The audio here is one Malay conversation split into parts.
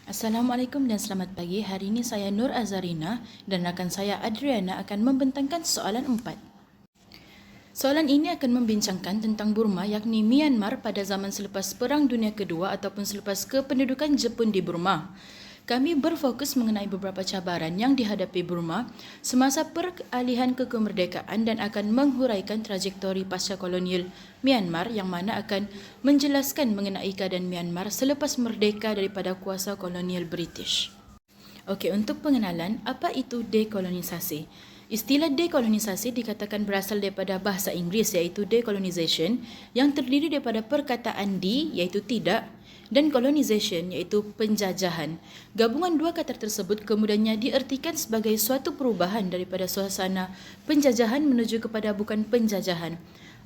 Assalamualaikum dan selamat pagi. Hari ini saya Nur Azarina dan rakan saya Adriana akan membentangkan soalan 4. Soalan ini akan membincangkan tentang Burma yakni Myanmar pada zaman selepas Perang Dunia Kedua ataupun selepas kependudukan Jepun di Burma. Kami berfokus mengenai beberapa cabaran yang dihadapi Burma semasa peralihan ke kemerdekaan dan akan menghuraikan trajektori pasca kolonial Myanmar yang mana akan menjelaskan mengenai keadaan Myanmar selepas merdeka daripada kuasa kolonial British. Okey, untuk pengenalan, apa itu dekolonisasi? Istilah dekolonisasi dikatakan berasal daripada bahasa Inggeris iaitu decolonization yang terdiri daripada perkataan de iaitu tidak dan colonization iaitu penjajahan. Gabungan dua kata tersebut kemudiannya diertikan sebagai suatu perubahan daripada suasana penjajahan menuju kepada bukan penjajahan.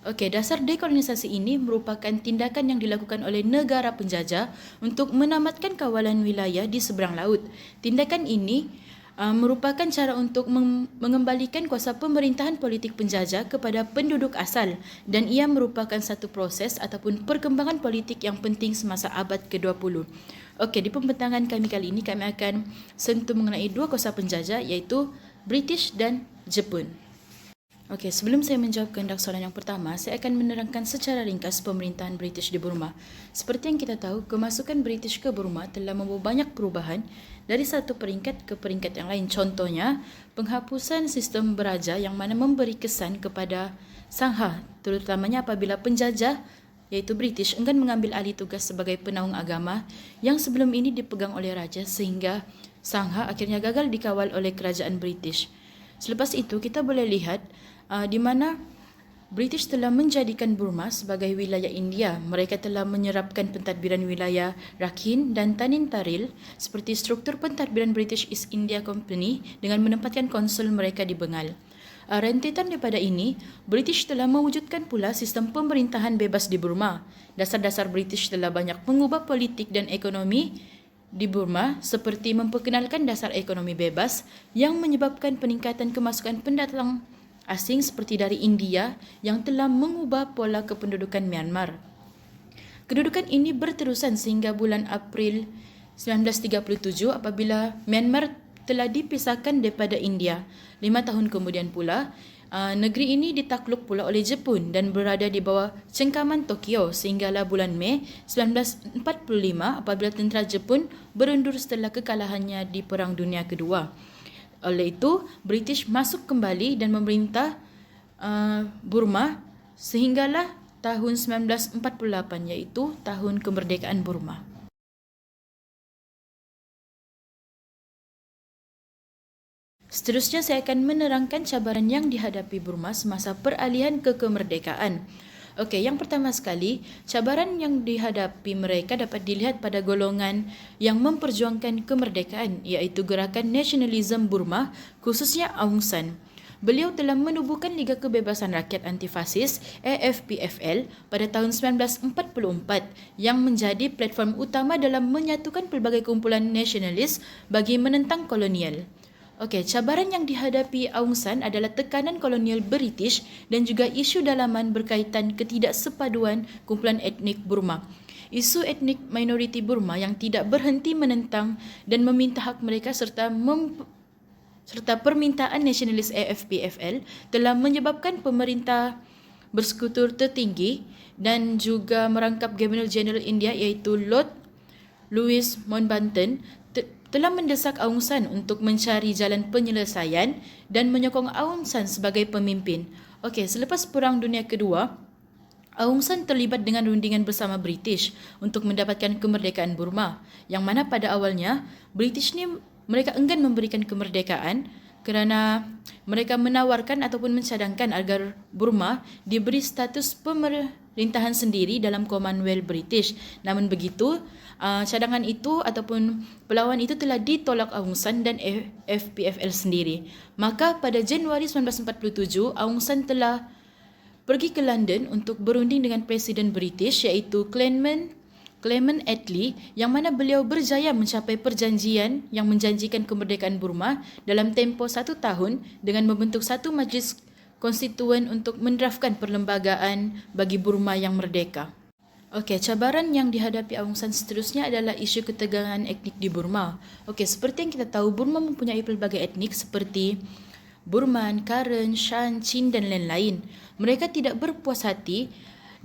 Okey, dasar dekolonisasi ini merupakan tindakan yang dilakukan oleh negara penjajah untuk menamatkan kawalan wilayah di seberang laut. Tindakan ini merupakan cara untuk mengembalikan kuasa pemerintahan politik penjajah kepada penduduk asal dan ia merupakan satu proses ataupun perkembangan politik yang penting semasa abad ke-20. Okey, di pembentangan kami kali ini kami akan sentuh mengenai dua kuasa penjajah iaitu British dan Jepun. Okey, sebelum saya menjawab kehendak soalan yang pertama, saya akan menerangkan secara ringkas pemerintahan British di Burma. Seperti yang kita tahu, kemasukan British ke Burma telah membawa banyak perubahan dari satu peringkat ke peringkat yang lain. Contohnya, penghapusan sistem beraja yang mana memberi kesan kepada Sangha, terutamanya apabila penjajah iaitu British enggan mengambil alih tugas sebagai penaung agama yang sebelum ini dipegang oleh raja sehingga Sangha akhirnya gagal dikawal oleh kerajaan British. Selepas itu, kita boleh lihat di mana British telah menjadikan Burma sebagai wilayah India. Mereka telah menyerapkan pentadbiran wilayah Rakhine dan Tanin Taril seperti struktur pentadbiran British East India Company dengan menempatkan konsul mereka di Bengal. Rentetan daripada ini, British telah mewujudkan pula sistem pemerintahan bebas di Burma. Dasar-dasar British telah banyak mengubah politik dan ekonomi di Burma seperti memperkenalkan dasar ekonomi bebas yang menyebabkan peningkatan kemasukan pendatang asing seperti dari India yang telah mengubah pola kependudukan Myanmar. Kedudukan ini berterusan sehingga bulan April 1937 apabila Myanmar telah dipisahkan daripada India. 5 tahun kemudian pula, negeri ini ditakluk pula oleh Jepun dan berada di bawah cengkaman Tokyo sehinggalah bulan Mei 1945 apabila tentera Jepun berundur setelah kekalahannya di Perang Dunia Kedua. Oleh itu, British masuk kembali dan memerintah Burma sehinggalah tahun 1948 iaitu tahun kemerdekaan Burma. Seterusnya saya akan menerangkan cabaran yang dihadapi Burma semasa peralihan ke kemerdekaan. Okey, yang pertama sekali, cabaran yang dihadapi mereka dapat dilihat pada golongan yang memperjuangkan kemerdekaan iaitu Gerakan Nasionalisme Burma, khususnya Aung San. Beliau telah menubuhkan Liga Kebebasan Rakyat Antifasis AFPFL pada tahun 1944 yang menjadi platform utama dalam menyatukan pelbagai kumpulan nasionalis bagi menentang kolonial. Okey, cabaran yang dihadapi Aung San adalah tekanan kolonial British dan juga isu dalaman berkaitan ketidaksepaduan kumpulan etnik Burma. Isu etnik minoriti Burma yang tidak berhenti menentang dan meminta hak mereka serta permintaan nasionalis AFPFL telah menyebabkan pemerintah bersekutu tertinggi dan juga merangkap Governor General India iaitu Lord Louis Mountbatten telah mendesak Aung San untuk mencari jalan penyelesaian dan menyokong Aung San sebagai pemimpin. Okey, selepas Perang Dunia Kedua, Aung San terlibat dengan rundingan bersama British untuk mendapatkan kemerdekaan Burma, yang mana pada awalnya British ni mereka enggan memberikan kemerdekaan kerana mereka menawarkan ataupun mencadangkan agar Burma diberi status pemerintahan sendiri dalam Commonwealth British. Namun begitu, cadangan itu ataupun perlawanan itu telah ditolak Aung San dan FPFL sendiri. Maka pada Januari 1947, Aung San telah pergi ke London untuk berunding dengan Presiden British iaitu Clement Attlee yang mana beliau berjaya mencapai perjanjian yang menjanjikan kemerdekaan Burma dalam tempoh 1 tahun dengan membentuk satu majlis konstituen untuk mendraftkan perlembagaan bagi Burma yang merdeka. Okey, cabaran yang dihadapi Aung San seterusnya adalah isu ketegangan etnik di Burma. Okey, seperti yang kita tahu, Burma mempunyai pelbagai etnik seperti Burman, Karen, Shan, Chin dan lain-lain. Mereka tidak berpuas hati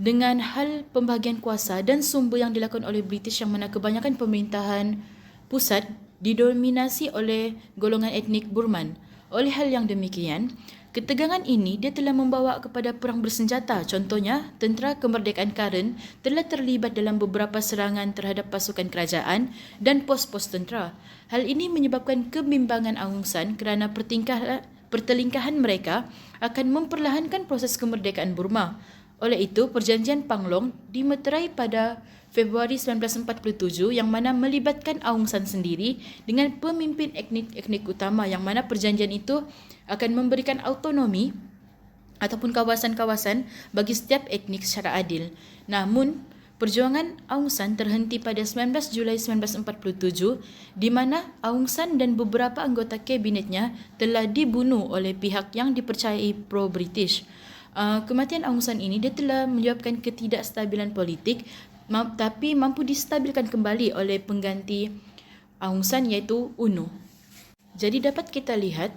dengan hal pembahagian kuasa dan sumber yang dilakukan oleh British, yang mana kebanyakan pemerintahan pusat didominasi oleh golongan etnik Burman. Oleh hal yang demikian, ketegangan ini dia telah membawa kepada perang bersenjata. Contohnya, tentera kemerdekaan Karen telah terlibat dalam beberapa serangan terhadap pasukan kerajaan dan pos-pos tentera. Hal ini menyebabkan kebimbangan Aung San kerana pertelingkahan mereka akan memperlahankan proses kemerdekaan Burma. Oleh itu, Perjanjian Panglong dimeterai pada Februari 1947 yang mana melibatkan Aung San sendiri dengan pemimpin etnik utama, yang mana perjanjian itu akan memberikan autonomi ataupun kawasan-kawasan bagi setiap etnik secara adil. Namun, perjuangan Aung San terhenti pada 19 Julai 1947 di mana Aung San dan beberapa anggota kabinetnya telah dibunuh oleh pihak yang dipercayai pro-British. Kematian Aung San ini dia telah menyebabkan ketidakstabilan politik, tapi mampu distabilkan kembali oleh pengganti Aung San iaitu UNO. Jadi dapat kita lihat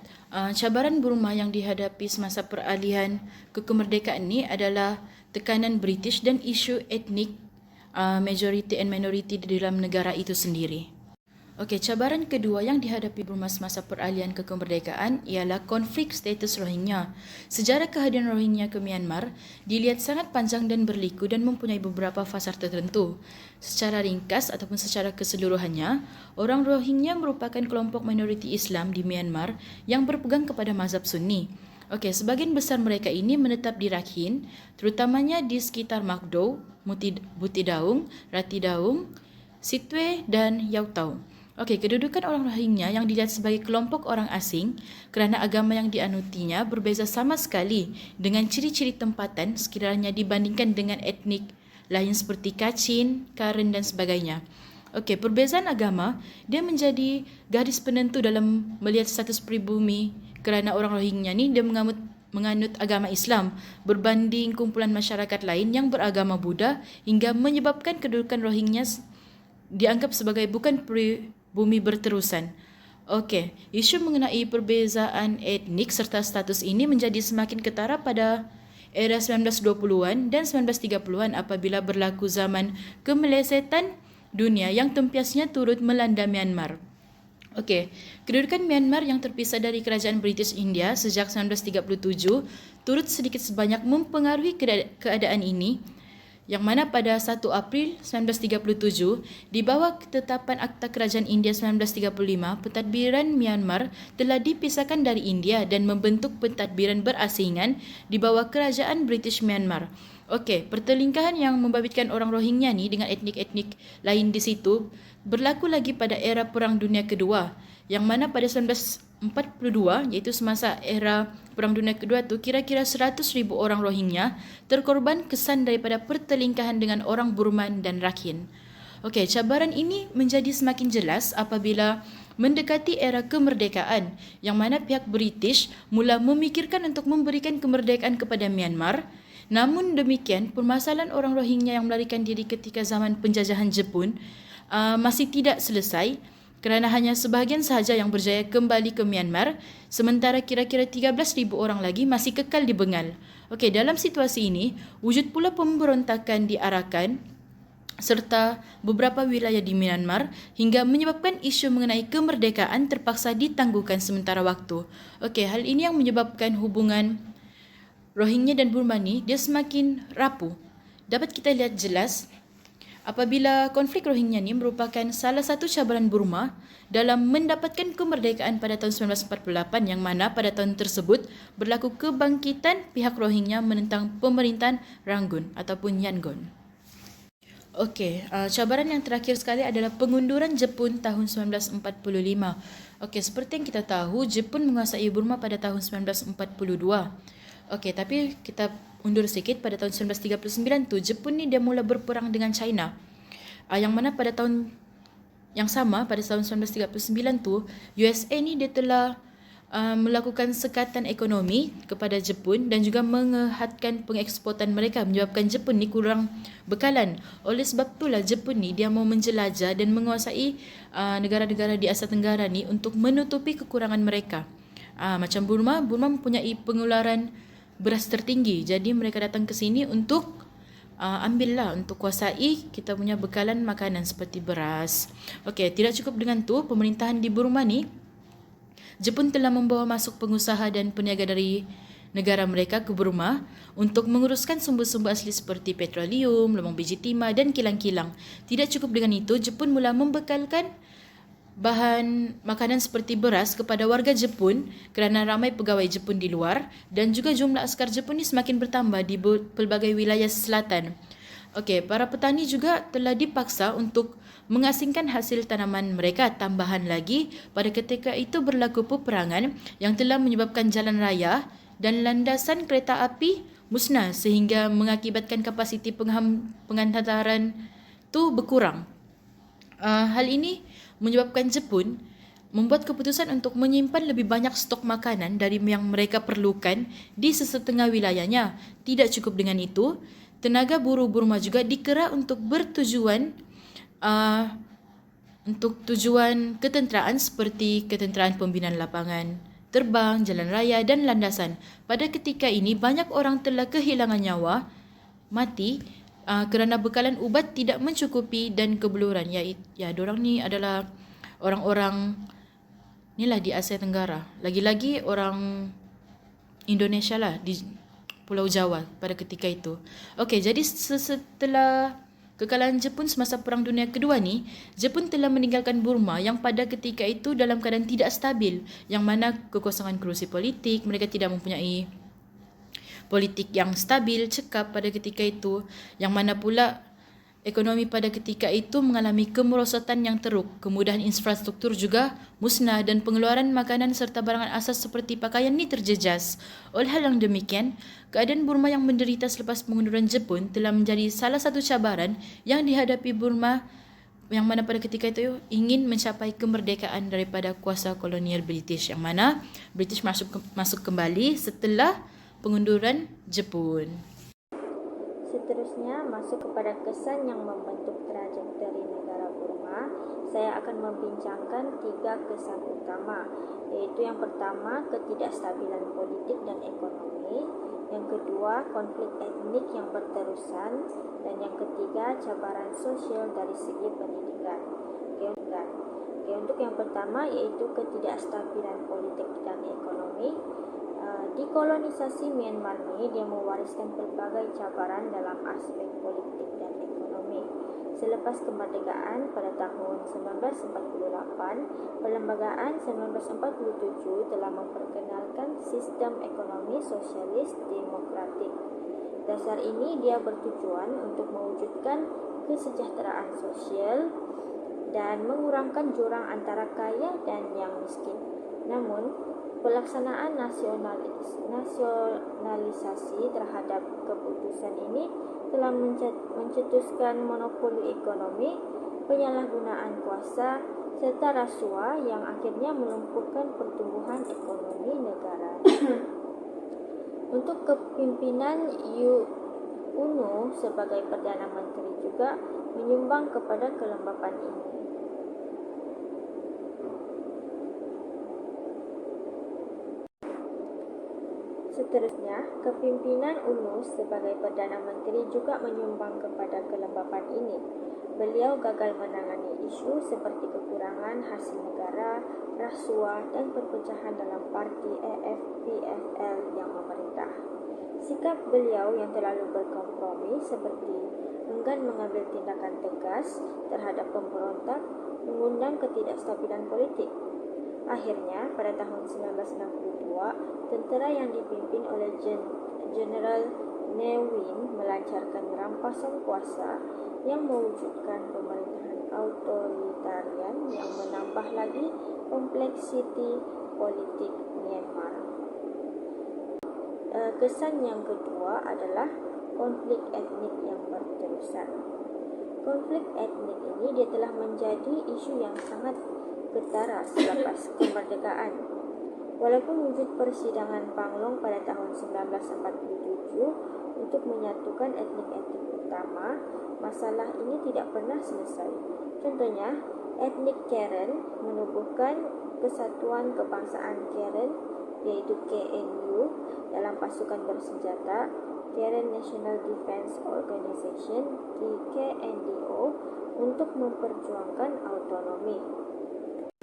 cabaran Burma yang dihadapi semasa peralihan kemerdekaan ini adalah tekanan British dan isu etnik majority and minority di dalam negara itu sendiri. Okey, cabaran kedua yang dihadapi Burma semasa peralihan kemerdekaan ialah konflik status Rohingya. Sejarah kehadiran Rohingya ke Myanmar dilihat sangat panjang dan berliku dan mempunyai beberapa fasa tertentu. Secara ringkas ataupun secara keseluruhannya, orang Rohingya merupakan kelompok minoriti Islam di Myanmar yang berpegang kepada mazhab Sunni. Okey, sebahagian besar mereka ini menetap di Rakhine, terutamanya di sekitar Makdo, Butidaung, Ratidaung, Sitwe dan Yautau. Okey, kedudukan orang Rohingya yang dilihat sebagai kelompok orang asing kerana agama yang dianutinya berbeza sama sekali dengan ciri-ciri tempatan sekiranya dibandingkan dengan etnik lain seperti Kachin, Karen dan sebagainya. Okey, perbezaan agama dia menjadi garis penentu dalam melihat status pribumi kerana orang Rohingya ni dia menganut agama Islam berbanding kumpulan masyarakat lain yang beragama Buddha, hingga menyebabkan kedudukan Rohingya dianggap sebagai bukan bumi berterusan. Okey, isu mengenai perbezaan etnik serta status ini menjadi semakin ketara pada era 1920-an dan 1930-an apabila berlaku zaman kemelesetan dunia yang tempiasnya turut melanda Myanmar. Okey, kedudukan Myanmar yang terpisah dari kerajaan British India sejak 1937 turut sedikit sebanyak mempengaruhi keadaan ini, yang mana pada 1 April 1937, di bawah ketetapan Akta Kerajaan India 1935, pentadbiran Myanmar telah dipisahkan dari India dan membentuk pentadbiran berasingan di bawah Kerajaan British Myanmar. Okey, pertelingkahan yang membabitkan orang Rohingya ni dengan etnik-etnik lain di situ berlaku lagi pada era Perang Dunia Kedua, yang mana pada 1942, iaitu semasa era Perang Dunia Kedua tu, kira-kira 100,000 orang Rohingya terkorban kesan daripada pertelingkahan dengan orang Burman dan Rakhine. Okey, cabaran ini menjadi semakin jelas apabila mendekati era kemerdekaan, yang mana pihak British mula memikirkan untuk memberikan kemerdekaan kepada Myanmar. Namun demikian, permasalahan orang Rohingya yang melarikan diri ketika zaman penjajahan Jepun masih tidak selesai, kerana hanya sebahagian sahaja yang berjaya kembali ke Myanmar, sementara kira-kira 13,000 orang lagi masih kekal di Bengal. Okey, dalam situasi ini, wujud pula pemberontakan di Arakan serta beberapa wilayah di Myanmar hingga menyebabkan isu mengenai kemerdekaan terpaksa ditangguhkan sementara waktu. Okey, hal ini yang menyebabkan hubungan Rohingya dan Burma ni dia semakin rapuh. Dapat kita lihat jelas apabila konflik Rohingya ni merupakan salah satu cabaran Burma dalam mendapatkan kemerdekaan pada tahun 1948, yang mana pada tahun tersebut berlaku kebangkitan pihak Rohingya menentang pemerintahan Rangoon ataupun Yangon. Okey, cabaran yang terakhir sekali adalah pengunduran Jepun tahun 1945. Okey, seperti yang kita tahu, Jepun menguasai Burma pada tahun 1942. Okey, tapi kita undur sikit, pada tahun 1939 tu Jepun ni dia mula berperang dengan China. Yang mana pada tahun yang sama, pada tahun 1939 tu USA ni dia telah melakukan sekatan ekonomi kepada Jepun dan juga mengehatkan pengeksportan mereka, menyebabkan Jepun ni kurang bekalan. Oleh sebab itulah Jepun ni dia mau menjelajah dan menguasai negara-negara di Asia Tenggara ni untuk menutupi kekurangan mereka. Macam Burma mempunyai pengeluaran beras tertinggi, jadi mereka datang ke sini untuk ambillah untuk kuasai kita punya bekalan makanan seperti beras. Okey, tidak cukup dengan tu, pemerintahan di Burma ni Jepun telah membawa masuk pengusaha dan peniaga dari negara mereka ke Burma untuk menguruskan sumber-sumber asli seperti petroleum, lemong biji timah dan kilang-kilang. Tidak cukup dengan itu, Jepun mula membekalkan bahan makanan seperti beras kepada warga Jepun kerana ramai pegawai Jepun di luar dan juga jumlah askar Jepun ini semakin bertambah di pelbagai wilayah selatan. Okey, para petani juga telah dipaksa untuk mengasingkan hasil tanaman mereka. Tambahan lagi, pada ketika itu berlaku peperangan yang telah menyebabkan jalan raya dan landasan kereta api musnah sehingga mengakibatkan kapasiti penghantaran tu berkurang. Hal ini menyebabkan Jepun membuat keputusan untuk menyimpan lebih banyak stok makanan dari yang mereka perlukan di sesetengah wilayahnya. Tidak cukup dengan itu, tenaga buruh Burma juga dikera untuk untuk tujuan ketenteraan seperti ketenteraan pembinaan lapangan terbang, jalan raya dan landasan. Pada ketika ini banyak orang telah kehilangan nyawa, mati kerana bekalan ubat tidak mencukupi dan kebeluran. Diorang ni adalah orang-orang inilah di Asia Tenggara. Lagi-lagi orang Indonesia lah di Pulau Jawa pada ketika itu. Okey, jadi setelah kekalahan Jepun semasa Perang Dunia Kedua ni, Jepun telah meninggalkan Burma yang pada ketika itu dalam keadaan tidak stabil, yang mana kekosongan kerusi politik, mereka tidak mempunyai politik yang stabil, cekap pada ketika itu, yang mana pula ekonomi pada ketika itu mengalami kemerosotan yang teruk, kemudahan infrastruktur juga musnah dan pengeluaran makanan serta barangan asas seperti pakaian ni terjejas. Oleh hal yang demikian, keadaan Burma yang menderita selepas pengunduran Jepun telah menjadi salah satu cabaran yang dihadapi Burma, yang mana pada ketika itu ingin mencapai kemerdekaan daripada kuasa kolonial British, yang mana British masuk kembali setelah pengunduran Jepun. Seterusnya, masuk kepada kesan yang membentuk trajektori negara Burma, saya akan membincangkan 3 kesan utama, iaitu yang pertama, ketidakstabilan politik dan ekonomi, yang kedua, konflik etnik yang berterusan, dan yang ketiga, cabaran sosial dari segi pendidikan. Untuk yang pertama, iaitu ketidakstabilan politik dan ekonomi. Dekolonisasi Myanmar ni dia mewariskan pelbagai cabaran dalam aspek politik dan ekonomi. Selepas kemerdekaan pada tahun 1948, Perlembagaan 1947 telah memperkenalkan sistem ekonomi sosialis demokratik. Dasar ini dia bertujuan untuk mewujudkan kesejahteraan sosial dan mengurangkan jurang antara kaya dan yang miskin. Namun, pelaksanaan nasionalisasi terhadap keputusan ini telah mencetuskan monopoli ekonomi, penyalahgunaan kuasa, serta rasuah yang akhirnya melumpuhkan pertumbuhan ekonomi negara. Untuk kepimpinan UNO sebagai Perdana Menteri juga menyumbang kepada kelembapan ini. Seterusnya, kepimpinan UNO sebagai Perdana Menteri juga menyumbang kepada kelembapan ini. Beliau gagal menangani isu seperti kekurangan hasil negara, rasuah dan perpecahan dalam parti AFPFL yang memerintah. Sikap beliau yang terlalu berkompromi seperti enggan mengambil tindakan tegas terhadap pemberontak mengundang ketidakstabilan politik. Akhirnya, pada tahun 1962, tentera yang dipimpin oleh General Ne Win melancarkan rampasan kuasa yang mewujudkan pemerintahan autoritarian yang menambah lagi kompleksiti politik Myanmar. Kesan yang kedua adalah konflik etnik yang berterusan. Konflik etnik ini dia telah menjadi isu yang sangat ketara selepas kemerdekaan. Walaupun wujud persidangan Panglong pada tahun 1947 untuk menyatukan etnik-etnik utama, masalah ini tidak pernah selesai. Contohnya, etnik Karen menubuhkan Kesatuan Kebangsaan Karen, yaitu KNU, dalam pasukan bersenjata Karen National Defense Organization (KNDO) untuk memperjuangkan autonomi.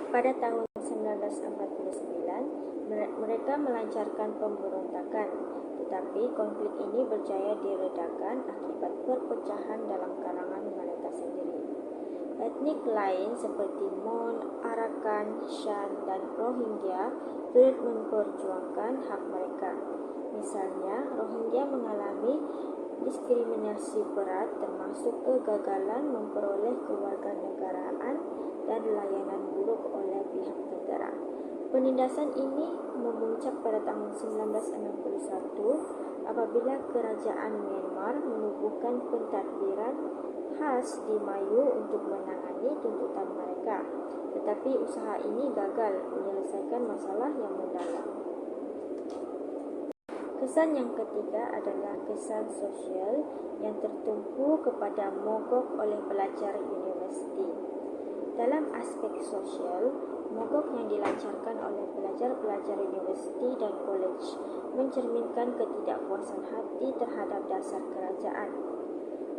Pada tahun 1949, mereka melancarkan pemberontakan, tetapi konflik ini berjaya diredakan akibat perpecahan dalam kalangan mereka sendiri. Etnik lain seperti Mon, Arakan, Shan, dan Rohingya turut memperjuangkan hak mereka. Misalnya, Rohingya mengalami diskriminasi berat termasuk kegagalan memperoleh kewarganegaraan dan layanan buruk oleh pihak negara. Penindasan ini memuncak pada tahun 1961 apabila kerajaan Myanmar menubuhkan pentadbiran khas di Mayu untuk menangani tuntutan mereka. Tetapi usaha ini gagal menyelesaikan masalah yang mendalam. Kesan yang ketiga adalah kesan sosial yang tertumpu kepada mogok oleh pelajar universiti. Dalam aspek sosial, mogok yang dilancarkan oleh pelajar-pelajar universiti dan college mencerminkan ketidakpuasan hati terhadap dasar kerajaan.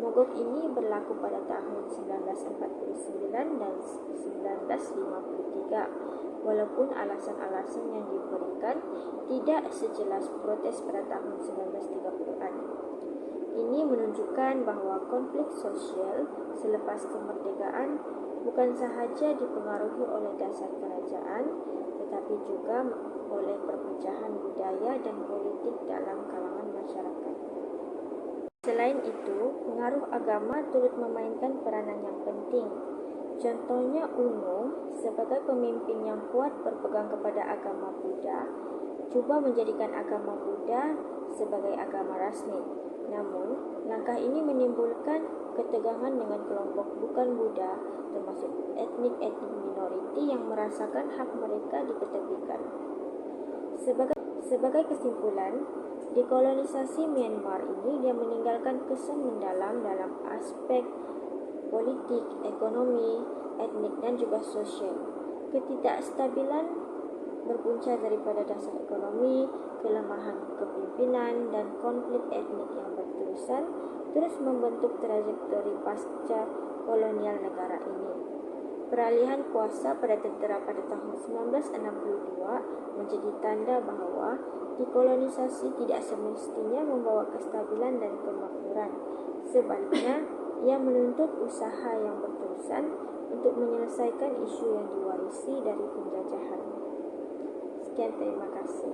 Mogok ini berlaku pada tahun 1949 dan 1953, walaupun alasan-alasan yang diberikan tidak sejelas protes pada tahun 1930-an. Ini menunjukkan bahwa konflik sosial selepas kemerdekaan bukan sahaja dipengaruhi oleh dasar kerajaan, tetapi juga oleh perpecahan budaya dan politik dalam kalangan masyarakat. Selain itu, pengaruh agama turut memainkan peranan yang penting. Contohnya UNO, sebagai pemimpin yang kuat berpegang kepada agama Buddha, cuba menjadikan agama Buddha sebagai agama rasmi. Namun, langkah ini menimbulkan ketegangan dengan kelompok bukan Buddha, termasuk etnik-etnik minoriti yang merasakan hak mereka diketepikan. Sebagai kesimpulan, dekolonisasi Myanmar ini dia meninggalkan kesan mendalam dalam aspek politik, ekonomi, etnik dan juga sosial. Ketidakstabilan berpunca daripada dasar ekonomi, kelemahan kepimpinan dan konflik etnik yang berterusan terus membentuk trajektori pasca kolonial negara ini. Peralihan kuasa pada tentera pada tahun 1962 menjadi tanda bahwa dekolonisasi tidak semestinya membawa kestabilan dan kemakmuran. Sebaliknya, ia menuntut usaha yang berterusan untuk menyelesaikan isu yang diwarisi dari penjajahan. Sekian, terima kasih.